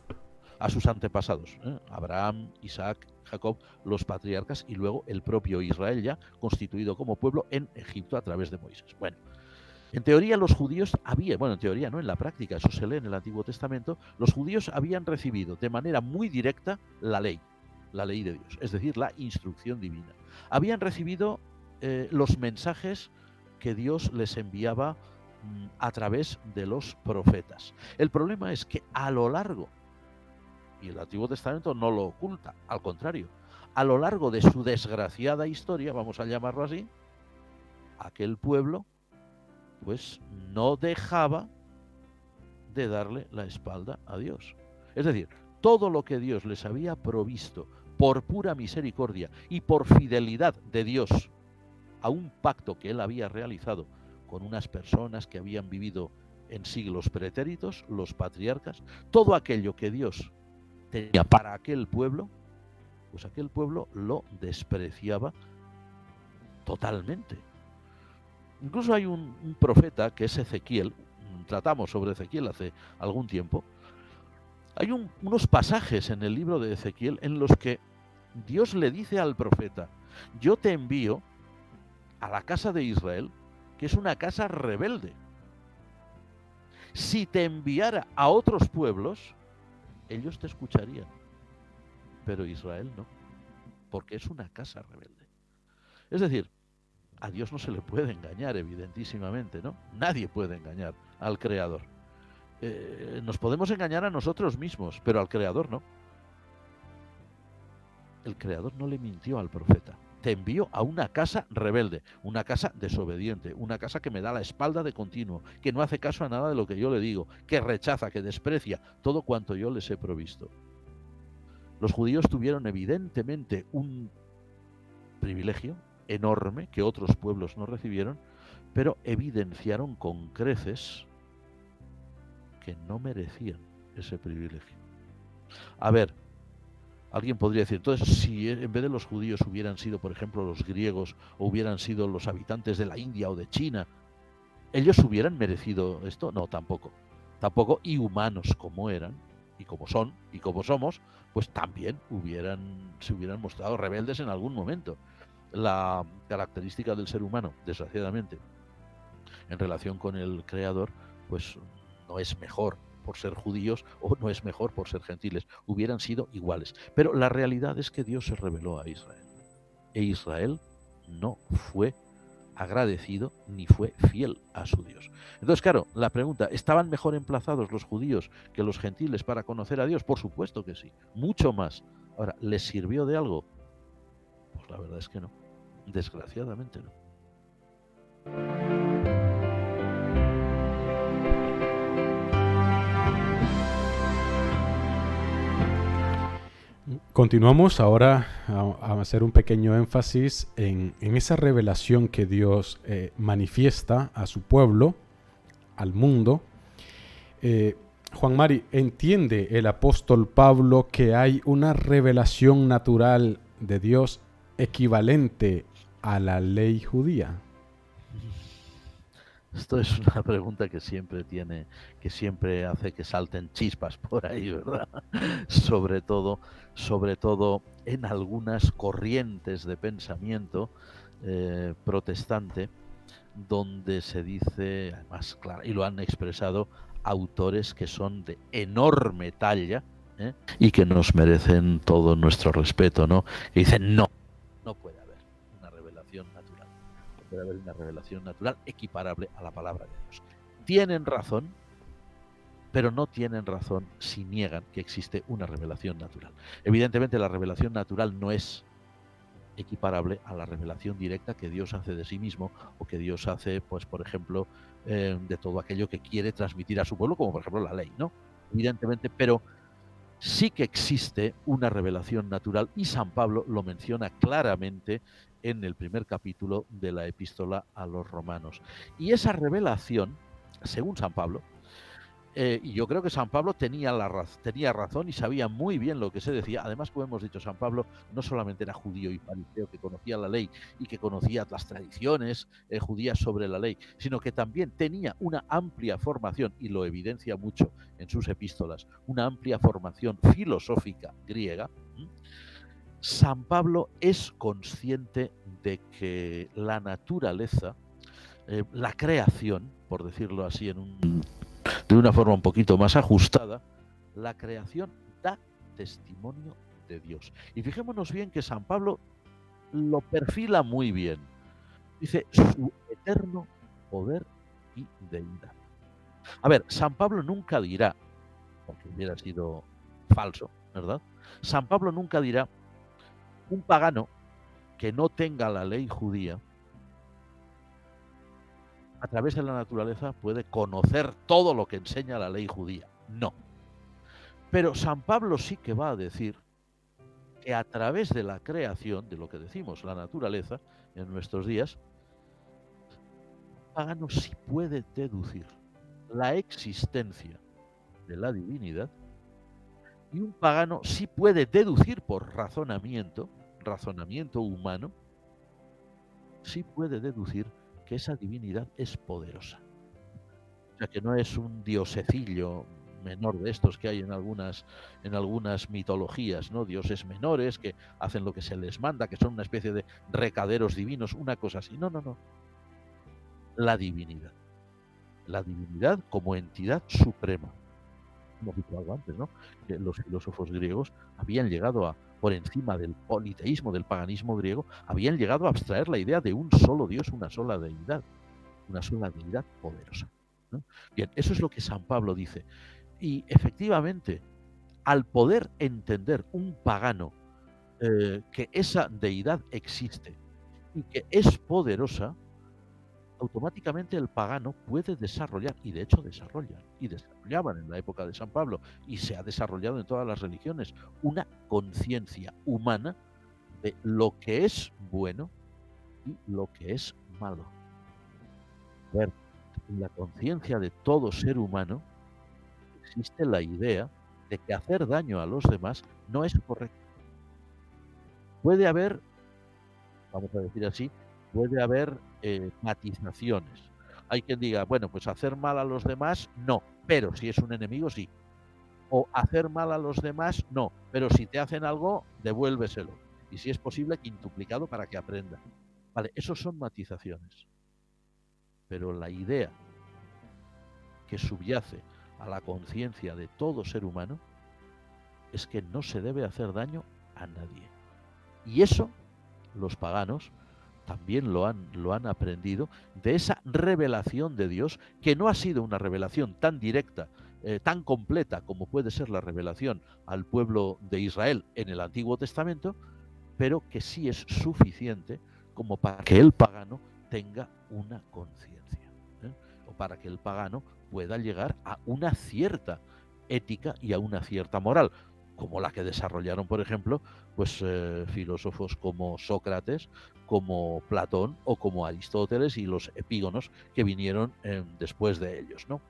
a sus antepasados, Abraham, Isaac, Jacob, los patriarcas y luego el propio Israel ya constituido como pueblo en Egipto a través de Moisés. Bueno, en teoría los judíos en teoría no, en la práctica, eso se lee en el Antiguo Testamento, los judíos habían recibido de manera muy directa la ley de Dios, es decir, la instrucción divina. Habían recibido los mensajes que Dios les enviaba a través de los profetas. El problema es que a lo largo, y el Antiguo Testamento no lo oculta, al contrario, a lo largo de su desgraciada historia, vamos a llamarlo así, aquel pueblo pues no dejaba de darle la espalda a Dios. Es decir, todo lo que Dios les había provisto por pura misericordia y por fidelidad de Dios a un pacto que él había realizado con unas personas que habían vivido en siglos pretéritos, los patriarcas, todo aquello que Dios tenía para aquel pueblo, pues aquel pueblo lo despreciaba totalmente. Incluso hay un profeta que es Ezequiel, tratamos sobre Ezequiel hace algún tiempo. Hay unos pasajes en el libro de Ezequiel en los que Dios le dice al profeta: yo te envío a la casa de Israel, que es una casa rebelde. Si te enviara a otros pueblos, ellos te escucharían, pero Israel no, porque es una casa rebelde. Es decir, a Dios no se le puede engañar, evidentísimamente, ¿no? Nadie puede engañar al Creador. Nos podemos engañar a nosotros mismos, pero al Creador no. El Creador no le mintió al profeta. Te envío a una casa rebelde, una casa desobediente, una casa que me da la espalda de continuo, que no hace caso a nada de lo que yo le digo, que rechaza, que desprecia todo cuanto yo les he provisto. Los judíos tuvieron evidentemente un privilegio enorme que otros pueblos no recibieron, pero evidenciaron con creces que no merecían ese privilegio. A ver, alguien podría decir, entonces, si en vez de los judíos hubieran sido, por ejemplo, los griegos o hubieran sido los habitantes de la India o de China, ¿ellos hubieran merecido esto? No, tampoco. Tampoco, y humanos como eran, y como son, y como somos, pues también se hubieran mostrado rebeldes en algún momento. La característica del ser humano, desgraciadamente, en relación con el Creador, pues no es mejor por ser judíos o no es mejor por ser gentiles, hubieran sido iguales. Pero la realidad es que Dios se reveló a Israel, e Israel no fue agradecido ni fue fiel a su Dios. Entonces, claro, la pregunta, ¿estaban mejor emplazados los judíos que los gentiles para conocer a Dios? Por supuesto que sí, mucho más. Ahora, ¿les sirvió de algo? Pues la verdad es que no, desgraciadamente no. Continuamos ahora a hacer un pequeño énfasis en esa revelación que Dios manifiesta a su pueblo, al mundo. Juan Mari, ¿entiende el apóstol Pablo que hay una revelación natural de Dios equivalente a la ley judía? Esto es una pregunta que siempre hace que salten chispas por ahí, ¿verdad? Sobre todo en algunas corrientes de pensamiento protestante, donde se dice, además, claro, y lo han expresado autores que son de enorme talla, y que nos merecen todo nuestro respeto, ¿no? Y dicen, no puede haber una revelación natural. No puede haber una revelación natural equiparable a la palabra de Dios. Tienen razón, pero no tienen razón si niegan que existe una revelación natural. Evidentemente, la revelación natural no es equiparable a la revelación directa que Dios hace de sí mismo, o que Dios hace, pues, por ejemplo, de todo aquello que quiere transmitir a su pueblo, como por ejemplo la ley, ¿no? Evidentemente, pero sí que existe una revelación natural y San Pablo lo menciona claramente en el primer capítulo de la epístola a los romanos. Y esa revelación, según San Pablo, y yo creo que San Pablo tenía razón y sabía muy bien lo que se decía. Además, como hemos dicho, San Pablo no solamente era judío y fariseo que conocía la ley y que conocía las tradiciones judías sobre la ley, sino que también tenía una amplia formación, y lo evidencia mucho en sus epístolas, una amplia formación filosófica griega. San Pablo es consciente de que la naturaleza, la creación, por decirlo así de una forma un poquito más ajustada, la creación da testimonio de Dios. Y fijémonos bien que San Pablo lo perfila muy bien. Dice su eterno poder y deidad. A ver, San Pablo nunca dirá, porque hubiera sido falso, ¿verdad? San Pablo nunca dirá, un pagano que no tenga la ley judía, a través de la naturaleza puede conocer todo lo que enseña la ley judía. No. Pero San Pablo sí que va a decir que a través de la creación, de lo que decimos, la naturaleza, en nuestros días, el pagano sí puede deducir la existencia de la divinidad, y un pagano sí puede deducir por razonamiento humano, sí puede deducir que esa divinidad es poderosa. O sea, que no es un diosecillo menor de estos que hay en algunas mitologías, ¿no? Dioses menores que hacen lo que se les manda, que son una especie de recaderos divinos, una cosa así. No, no, no. La divinidad. La divinidad como entidad suprema. Hemos dicho algo antes, ¿no? Que los filósofos griegos habían llegado a, por encima del politeísmo, del paganismo griego, habían llegado a abstraer la idea de un solo Dios, una sola deidad poderosa, ¿no? Bien, eso es lo que San Pablo dice. Y efectivamente, al poder entender un pagano que esa deidad existe y que es poderosa, automáticamente el pagano puede desarrollar, y de hecho desarrollaban en la época de San Pablo, y se ha desarrollado en todas las religiones, una conciencia humana de lo que es bueno y lo que es malo. A ver, en la conciencia de todo ser humano existe la idea de que hacer daño a los demás no es correcto. Puede haber, vamos a decir así, puede haber matizaciones. Hay quien diga, bueno, pues hacer mal a los demás, no, pero si es un enemigo, sí. O hacer mal a los demás, no, pero si te hacen algo, devuélveselo. Y si es posible, quintuplicado para que aprenda. Vale, esos son matizaciones. Pero la idea que subyace a la conciencia de todo ser humano es que no se debe hacer daño a nadie. Y eso los paganos también lo han aprendido de esa revelación de Dios, que no ha sido una revelación tan directa, tan completa como puede ser la revelación al pueblo de Israel en el Antiguo Testamento, pero que sí es suficiente como para que el pagano tenga una conciencia, o para que el pagano pueda llegar a una cierta ética y a una cierta moral, como la que desarrollaron, por ejemplo, pues filósofos como Sócrates, como Platón o como Aristóteles y los epígonos que vinieron después de ellos, ¿no?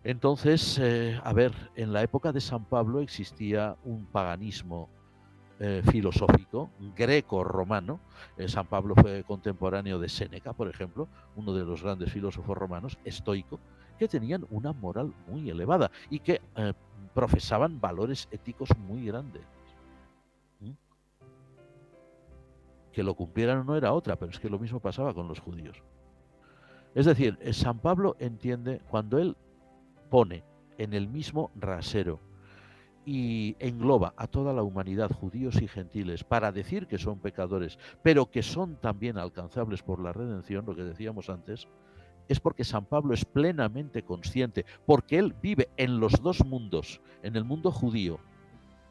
Entonces, a ver, en la época de San Pablo existía un paganismo filosófico greco-romano. San Pablo fue contemporáneo de Séneca, por ejemplo, uno de los grandes filósofos romanos, estoico, que tenían una moral muy elevada y que profesaban valores éticos muy grandes. Que lo cumplieran o no era otra, pero es que lo mismo pasaba con los judíos. Es decir, San Pablo entiende, cuando él pone en el mismo rasero y engloba a toda la humanidad, judíos y gentiles, para decir que son pecadores, pero que son también alcanzables por la redención, lo que decíamos antes, es porque San Pablo es plenamente consciente, porque él vive en los dos mundos, en el mundo judío,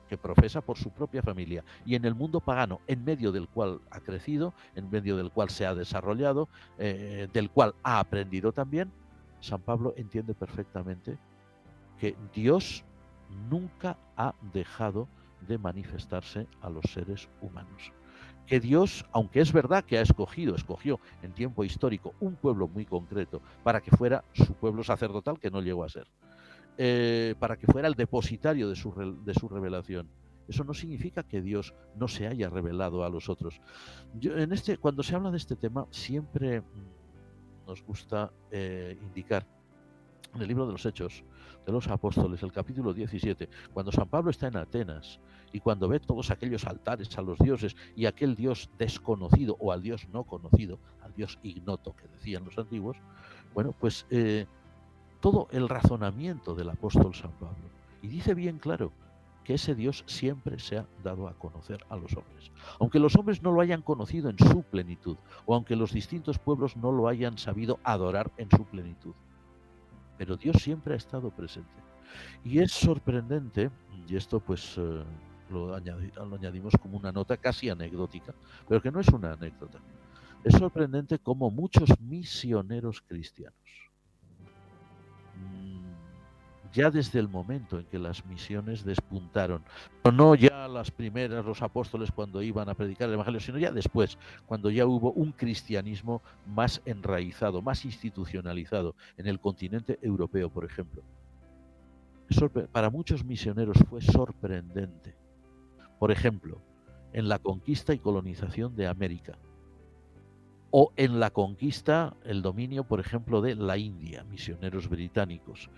que profesa por su propia familia, y en el mundo pagano, en medio del cual ha crecido, en medio del cual se ha desarrollado, del cual ha aprendido también. San Pablo entiende perfectamente que Dios nunca ha dejado de manifestarse a los seres humanos. Que Dios, aunque es verdad que escogió en tiempo histórico un pueblo muy concreto para que fuera su pueblo sacerdotal, que no llegó a ser, para que fuera el depositario de su revelación. Eso no significa que Dios no se haya revelado a los otros. Cuando se habla de este tema, siempre nos gusta indicar en el libro de los Hechos de los Apóstoles, el capítulo 17, cuando San Pablo está en Atenas y cuando ve todos aquellos altares a los dioses y aquel Dios desconocido o al Dios no conocido, al Dios ignoto que decían los antiguos, bueno, pues todo el razonamiento del apóstol San Pablo, y dice bien claro que ese Dios siempre se ha dado a conocer a los hombres. Aunque los hombres no lo hayan conocido en su plenitud, o aunque los distintos pueblos no lo hayan sabido adorar en su plenitud, pero Dios siempre ha estado presente. Y es sorprendente, y esto pues lo añadimos como una nota casi anecdótica, pero que no es una anécdota. Es sorprendente cómo muchos misioneros cristianos, ya desde el momento en que las misiones despuntaron, pero no ya las primeras, los apóstoles cuando iban a predicar el Evangelio, sino ya después, cuando ya hubo un cristianismo más enraizado, más institucionalizado en el continente europeo, por ejemplo. Para muchos misioneros fue sorprendente, por ejemplo, en la conquista y colonización de América, o en la conquista, el dominio, por ejemplo, de la India, misioneros británicos,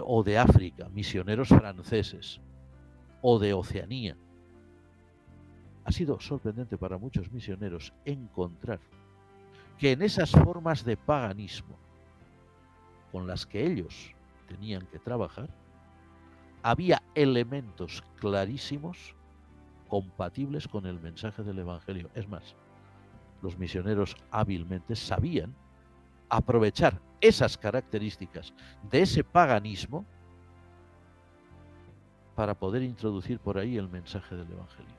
o de África, misioneros franceses, o de Oceanía. Ha sido sorprendente para muchos misioneros encontrar que en esas formas de paganismo con las que ellos tenían que trabajar, había elementos clarísimos compatibles con el mensaje del Evangelio. Es más, los misioneros hábilmente sabían aprovechar esas características de ese paganismo para poder introducir por ahí el mensaje del Evangelio.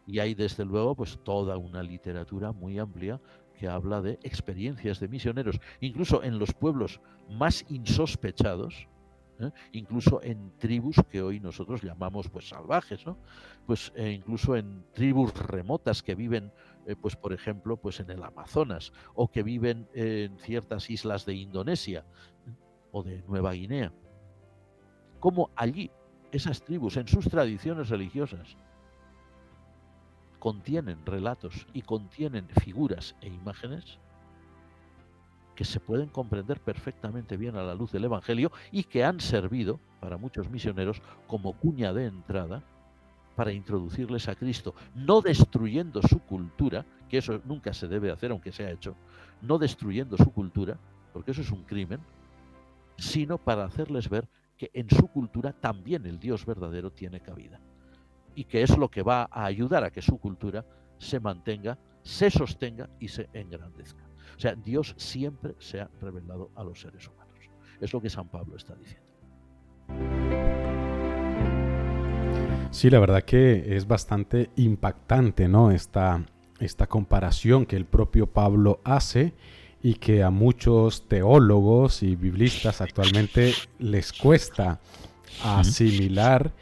Y hay desde luego pues toda una literatura muy amplia que habla de experiencias de misioneros, incluso en los pueblos más insospechados, incluso en tribus que hoy nosotros llamamos pues salvajes, ¿no? Pues incluso en tribus remotas que viven pues por ejemplo pues en el Amazonas, o que viven en ciertas islas de Indonesia o de Nueva Guinea. Como allí esas tribus en sus tradiciones religiosas contienen relatos y contienen figuras e imágenes que se pueden comprender perfectamente bien a la luz del Evangelio y que han servido para muchos misioneros como cuña de entrada para introducirles a Cristo, no destruyendo su cultura, que eso nunca se debe hacer aunque se ha hecho, no destruyendo su cultura, porque eso es un crimen, sino para hacerles ver que en su cultura también el Dios verdadero tiene cabida, y que es lo que va a ayudar a que su cultura se mantenga, se sostenga y se engrandezca. O sea, Dios siempre se ha revelado a los seres humanos. Es lo que San Pablo está diciendo. Sí, la verdad que es bastante impactante, ¿no? Esta comparación que el propio Pablo hace y que a muchos teólogos y biblistas actualmente les cuesta asimilar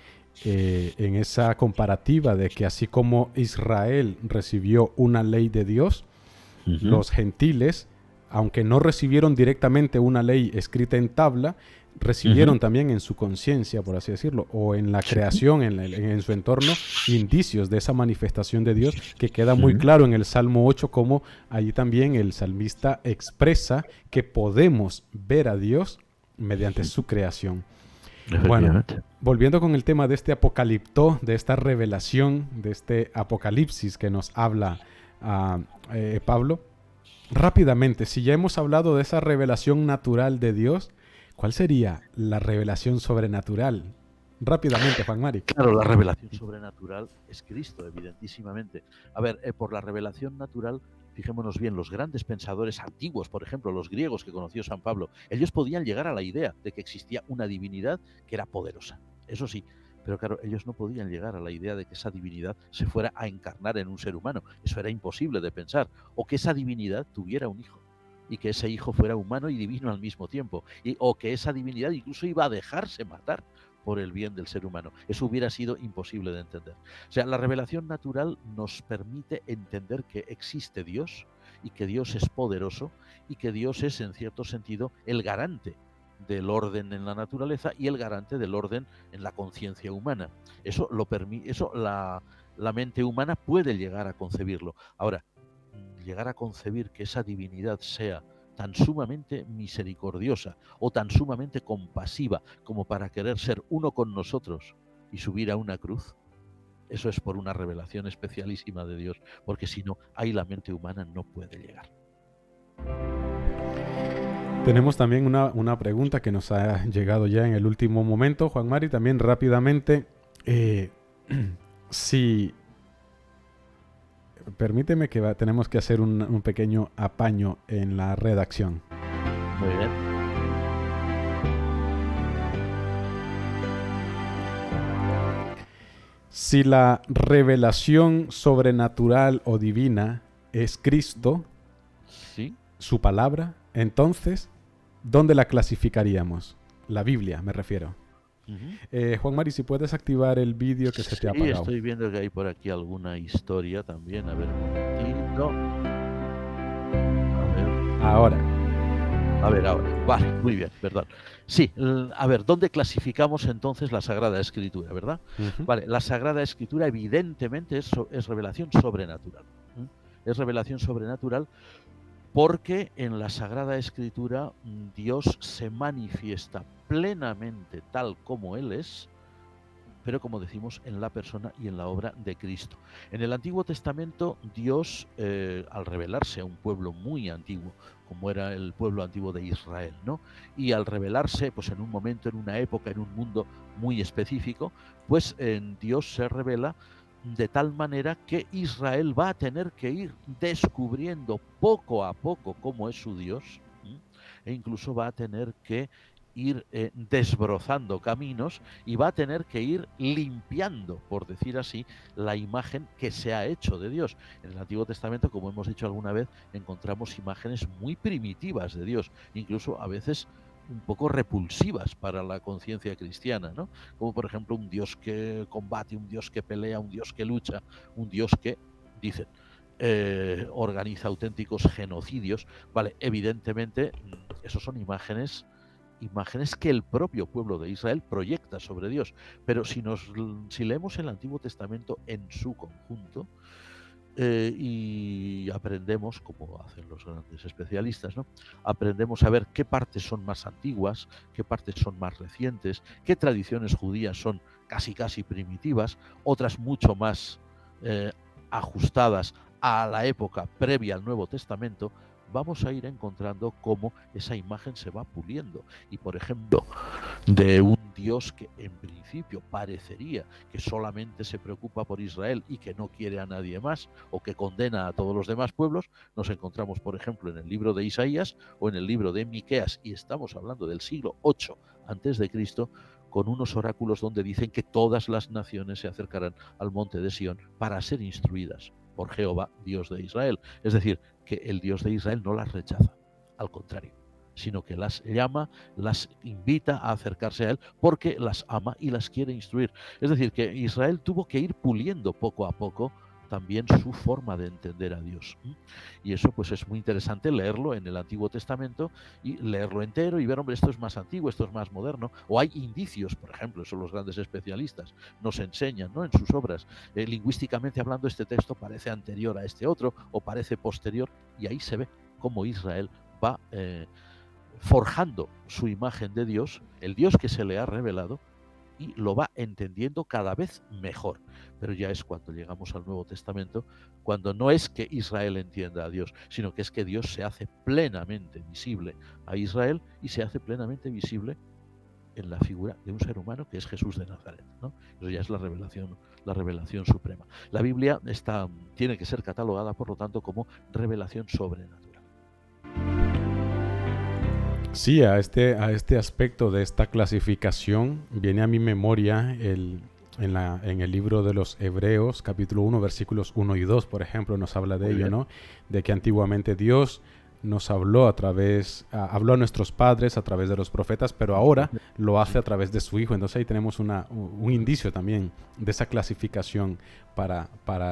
en esa comparativa de que así como Israel recibió una ley de Dios, los gentiles, aunque no recibieron directamente una ley escrita en tabla, recibieron también en su conciencia, por así decirlo, o en la creación, en su entorno, indicios de esa manifestación de Dios, que queda muy claro en el Salmo 8, como allí también el salmista expresa que podemos ver a Dios mediante su creación. Bueno, volviendo con el tema de este apocalipto, de esta revelación, de este apocalipsis que nos habla Pablo, rápidamente, si ya hemos hablado de esa revelación natural de Dios, ¿cuál sería la revelación sobrenatural? Rápidamente, Juan Mari. Claro, la revelación sobrenatural es Cristo, evidentísimamente. A ver, por la revelación natural, fijémonos bien, los grandes pensadores antiguos, por ejemplo, los griegos que conoció San Pablo, ellos podían llegar a la idea de que existía una divinidad que era poderosa. Eso sí, pero claro, ellos no podían llegar a la idea de que esa divinidad se fuera a encarnar en un ser humano. Eso era imposible de pensar. O que esa divinidad tuviera un hijo, y que ese hijo fuera humano y divino al mismo tiempo, o que esa divinidad incluso iba a dejarse matar por el bien del ser humano. Eso hubiera sido imposible de entender. O sea, la revelación natural nos permite entender que existe Dios y que Dios es poderoso y que Dios es, en cierto sentido, el garante del orden en la naturaleza y el garante del orden en la conciencia humana. Eso lo permite, eso la mente humana puede llegar a concebirlo. Ahora, llegar a concebir que esa divinidad sea tan sumamente misericordiosa o tan sumamente compasiva como para querer ser uno con nosotros y subir a una cruz, eso es por una revelación especialísima de Dios, porque si no, ahí la mente humana no puede llegar. Tenemos también una pregunta que nos ha llegado ya en el último momento, Juan Mari, también rápidamente. Si permíteme que tenemos que hacer un pequeño apaño en la redacción. Muy bien. Si la revelación sobrenatural o divina es Cristo, Sí. su palabra, entonces, ¿dónde la clasificaríamos? La Biblia, me refiero. Juan Mari, si puedes activar el vídeo que se te ha Sí, apagado. estoy viendo que hay por aquí alguna historia también. A ver, un momentito. Ahora. A ver, ahora. Vale, muy bien, perdón. Sí, a ver, ¿dónde clasificamos entonces la Sagrada Escritura, verdad? Vale, la Sagrada Escritura evidentemente es revelación sobrenatural. Es revelación sobrenatural porque en la Sagrada Escritura Dios se manifiesta plenamente tal como Él es, pero como decimos, en la persona y en la obra de Cristo. En el Antiguo Testamento, Dios, al revelarse a un pueblo muy antiguo, como era el pueblo antiguo de Israel, ¿no? Y al revelarse, pues en un momento, en una época, en un mundo muy específico, pues en Dios se revela de tal manera que Israel va a tener que ir descubriendo poco a poco cómo es su Dios, e incluso va a tener que ir desbrozando caminos y va a tener que ir limpiando, por decir así, la imagen que se ha hecho de Dios. En el Antiguo Testamento, como hemos dicho alguna vez, encontramos imágenes muy primitivas de Dios, incluso a veces un poco repulsivas para la conciencia cristiana, ¿no? Como por ejemplo un Dios que combate, un Dios que pelea, un Dios que lucha, un Dios que, dicen, organiza auténticos genocidios. Vale, evidentemente, esos son imágenes que el propio pueblo de Israel proyecta sobre Dios. Pero si leemos el Antiguo Testamento en su conjunto, y aprendemos, como hacen los grandes especialistas, ¿no? Aprendemos a ver qué partes son más antiguas, qué partes son más recientes, qué tradiciones judías son casi primitivas, otras mucho más ajustadas a la época previa al Nuevo Testamento. Vamos a ir encontrando cómo esa imagen se va puliendo. Y, por ejemplo, de un Dios que en principio parecería que solamente se preocupa por Israel y que no quiere a nadie más, o que condena a todos los demás pueblos, nos encontramos, por ejemplo, en el libro de Isaías o en el libro de Miqueas, y estamos hablando del siglo VIII antes de Cristo, con unos oráculos donde dicen que todas las naciones se acercarán al monte de Sión para ser instruidas por Jehová, Dios de Israel. Es decir, que el Dios de Israel no las rechaza, al contrario, sino que las llama, las invita a acercarse a Él porque las ama y las quiere instruir. Es decir, que Israel tuvo que ir puliendo poco a poco también su forma de entender a Dios. Y eso pues es muy interesante leerlo en el Antiguo Testamento y leerlo entero y ver, hombre, esto es más antiguo, esto es más moderno, o hay indicios, por ejemplo, son los grandes especialistas, nos enseñan, ¿no?, en sus obras, lingüísticamente hablando, este texto parece anterior a este otro o parece posterior, y ahí se ve cómo Israel va forjando su imagen de Dios, el Dios que se le ha revelado, y lo va entendiendo cada vez mejor. Pero ya es cuando llegamos al Nuevo Testamento, cuando no es que Israel entienda a Dios, sino que es que Dios se hace plenamente visible a Israel y se hace plenamente visible en la figura de un ser humano que es Jesús de Nazaret, ¿no? Eso ya es la revelación suprema. La Biblia tiene que ser catalogada, por lo tanto, como revelación sobrenatural. Sí, a este aspecto de esta clasificación viene a mi memoria en el libro de los Hebreos, capítulo 1, versículos 1 y 2, por ejemplo, nos habla de ello, ¿no? De que antiguamente Dios nos habló habló a nuestros padres a través de los profetas, pero ahora lo hace a través de su Hijo. Entonces ahí tenemos un indicio también de esa clasificación para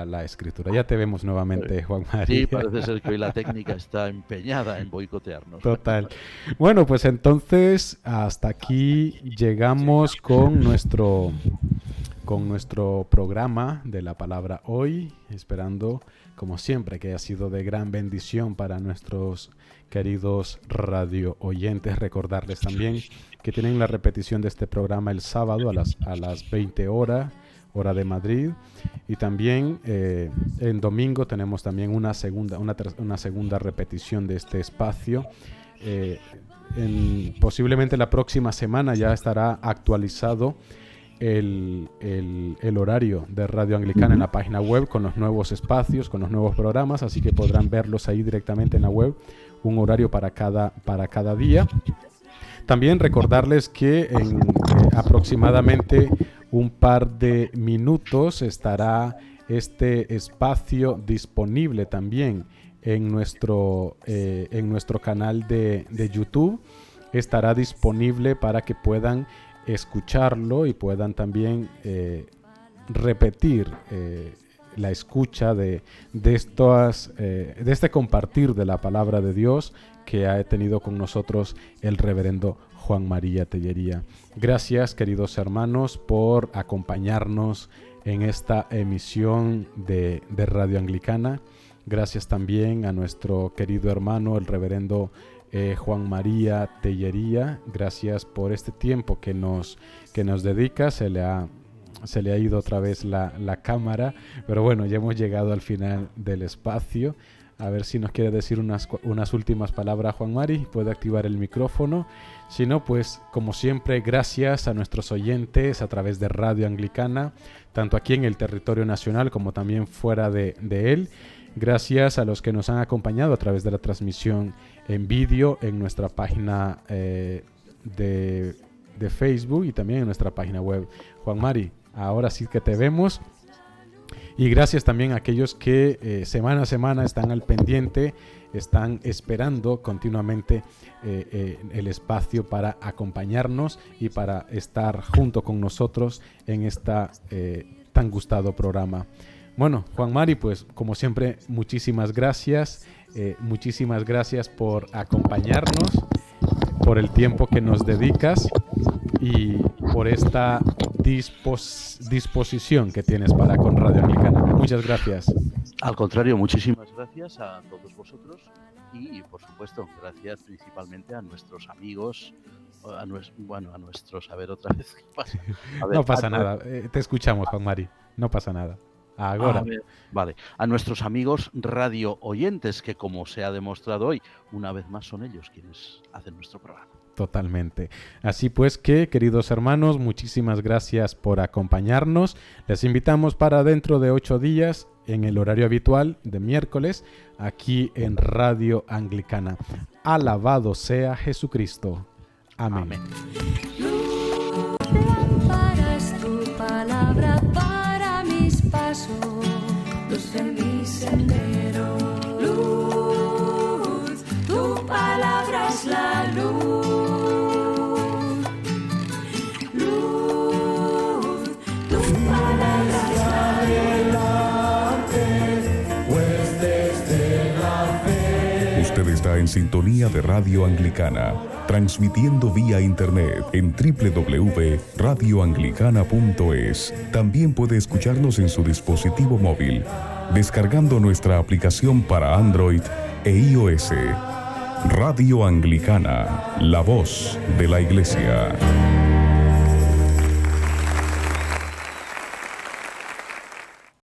la Escritura. Ya te vemos nuevamente, Juan María. Sí, parece ser que hoy la técnica está empeñada en boicotearnos. Total. Bueno, pues entonces hasta aquí llegamos con nuestro programa de la palabra hoy, esperando como siempre que haya sido de gran bendición para nuestros queridos radio oyentes. Recordarles también que tienen la repetición de este programa el sábado a las 20 horas, hora de Madrid, y también en domingo tenemos también una segunda repetición de este espacio. Posiblemente la próxima semana ya estará actualizado el horario de Radio Anglicana en la página web con los nuevos espacios, con los nuevos programas, así que podrán verlos ahí directamente en la web, un horario para cada día. También recordarles que en aproximadamente un par de minutos estará este espacio disponible también en nuestro canal de YouTube. Estará disponible para que puedan escucharlo y puedan también repetir la escucha de este compartir de la palabra de Dios que ha tenido con nosotros el reverendo Juan María Tellería. Gracias, queridos hermanos, por acompañarnos en esta emisión de Radio Anglicana. Gracias también a nuestro querido hermano, el reverendo Juan María Tellería. Gracias por este tiempo que nos dedica. Se le ha ido otra vez la cámara, pero bueno, ya hemos llegado al final del espacio. A ver si nos quiere decir unas últimas palabras, Juan Mari. Puede activar el micrófono. Si no, pues como siempre, gracias a nuestros oyentes a través de Radio Anglicana, tanto aquí en el territorio nacional como también fuera de él. Gracias a los que nos han acompañado a través de la transmisión en vídeo en nuestra página de Facebook y también en nuestra página web. Juan Mari, ahora sí que te vemos. Y gracias también a aquellos que semana a semana están al pendiente, están esperando continuamente el espacio para acompañarnos y para estar junto con nosotros en tan gustado programa. Bueno, Juan Mari, pues como siempre, muchísimas gracias. Muchísimas gracias por acompañarnos, por el tiempo que nos dedicas y por esta disposición que tienes para con Radio Anglicana. Muchas gracias. Al contrario, muchísimas gracias a todos vosotros y, por supuesto, gracias principalmente a nuestros amigos, a nuestros... A ver, otra vez, ¿qué pasa? No pasa nada, te escuchamos, Juan Mari, no pasa nada. Ahora. Vale, a nuestros amigos radio oyentes, que como se ha demostrado hoy, una vez más son ellos quienes hacen nuestro programa. Totalmente. Así pues que, queridos hermanos, muchísimas gracias por acompañarnos. Les invitamos para dentro de 8 días, en el horario habitual de miércoles, aquí en Radio Anglicana. Alabado sea Jesucristo. Amén. Amén. Lámpara es tu palabra para mis pasos, luz en mi sendero. Luz, tu palabra es la luz. Luz, tu palabra es la luz. Usted está en sintonía de Radio Anglicana, transmitiendo vía internet en www.radioanglicana.es. También puede escucharnos en su dispositivo móvil, descargando nuestra aplicación para Android e iOS. Radio Anglicana, la voz de la Iglesia.